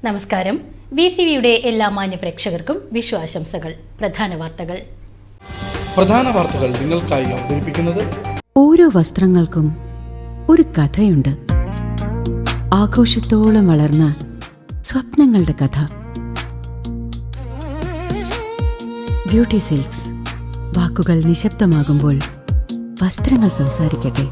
നമസ്കാരം. VCVയുടെ എല്ലാ മാന്യ പ്രേക്ഷകർക്കും വിശ്വാശംസകൾ. പ്രധാന വാർത്തകൾ നിങ്ങൾക്കായി അവതരിപ്പിക്കുന്നത് ഓരോ വസ്ത്രങ്ങൾക്കും ഒരു കഥയുണ്ട്. ആഘോഷത്തോളം വളർന്ന സ്വപ്നങ്ങളുടെ കഥ. Beauty silks. വാക്കുകൾ നിശബ്ദമാകുമ്പോൾ വസ്ത്രങ്ങൾ സംസാരിക്കട്ടെ.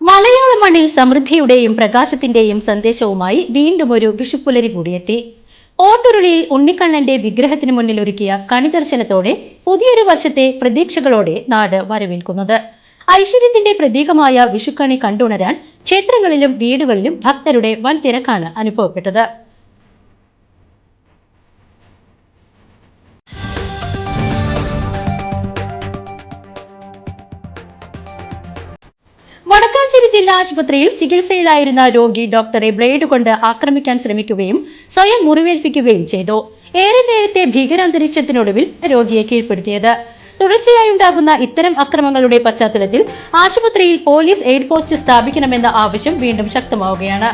മലയാള മണ്ണിൽ സമൃദ്ധിയുടെയും പ്രകാശത്തിന്റെയും സന്ദേശവുമായി വീണ്ടും ഒരു വിഷുപ്പുലരി കൂടിയെത്തി. ഓട്ടുരുളിയിൽ ഉണ്ണിക്കണ്ണന്റെ വിഗ്രഹത്തിന് മുന്നിൽ ഒരുക്കിയ കണിദർശനത്തോടെ പുതിയൊരു വർഷത്തെ പ്രതീക്ഷകളോടെ നാട് വരവേൽക്കുന്നത്. ഐശ്വര്യത്തിന്റെ പ്രതീകമായ വിഷുക്കണി കണ്ടുണരാൻ ക്ഷേത്രങ്ങളിലും വീടുകളിലും ഭക്തരുടെ വൻ തിരക്കാണ് അനുഭവപ്പെട്ടത്. വടക്കാഞ്ചേരി ജില്ലാ ആശുപത്രിയിൽ ചികിത്സയിലായിരുന്ന രോഗി ഡോക്ടറെ ബ്ലേഡ് കൊണ്ട് ആക്രമിക്കാൻ ശ്രമിക്കുകയും സ്വയം മുറിവേൽപ്പിക്കുകയും ചെയ്തു. ഏറെ നേരത്തെ ഭീകരാന്തരീക്ഷത്തിനൊടുവിൽ രോഗിയെ കീഴ്പ്പെടുത്തിയത്. തുടർച്ചയായുണ്ടാകുന്ന ഇത്തരം അക്രമങ്ങളുടെ പശ്ചാത്തലത്തിൽ ആശുപത്രിയിൽ പോലീസ് എയ്ഡ് പോസ്റ്റ് സ്ഥാപിക്കണമെന്ന ആവശ്യം വീണ്ടും ശക്തമാവുകയാണ്.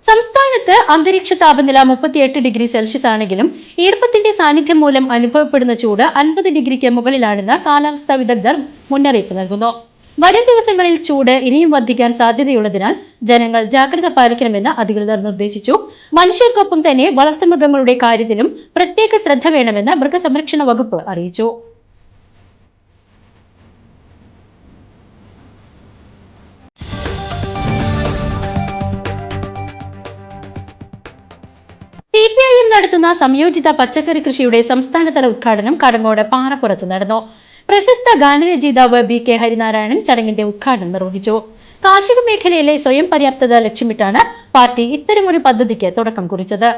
സംസ്ഥാനത്ത് അന്തരീക്ഷ താപനില 38 ഡിഗ്രി സെൽഷ്യസ് ആണെങ്കിലും ഈർപ്പത്തിന്റെ സാന്നിധ്യം മൂലം അനുഭവപ്പെടുന്ന ചൂട് 50 ഡിഗ്രിക്ക് മുകളിലാണെന്ന് കാലാവസ്ഥാ വിദഗ്ധർ മുന്നറിയിപ്പ് നൽകുന്നു. വരും ദിവസങ്ങളിൽ ചൂട് ഇനിയും വർദ്ധിക്കാൻ സാധ്യതയുള്ളതിനാൽ ജനങ്ങൾ ജാഗ്രത പാലിക്കണമെന്ന് അധികൃതർ നിർദ്ദേശിച്ചു. മനുഷ്യർക്കൊപ്പം തന്നെ വളർത്തുമൃഗങ്ങളുടെ കാര്യത്തിലും പ്രത്യേക ശ്രദ്ധ വേണമെന്ന് മൃഗസംരക്ഷണ വകുപ്പ് അറിയിച്ചു. CPIM നടത്തുന്ന സംയോജിത പച്ചക്കറി കൃഷിയുടെ സംസ്ഥാനതല ഉദ്ഘാടനം കടങ്ങോട് പാറപ്പുറത്ത് നടന്നു. പ്രശസ്ത ഗാനരചയിതാവ് BK ഹരിനാരായണൻ ചടങ്ങിന്റെ ഉദ്ഘാടനം നിർവഹിച്ചു. കാർഷിക മേഖലയിലെ സ്വയം പര്യാപ്തത ലക്ഷ്യമിട്ടാണ് പാർട്ടി ഇത്തരമൊരു പദ്ധതിക്ക് തുടക്കം കുറിച്ചത്.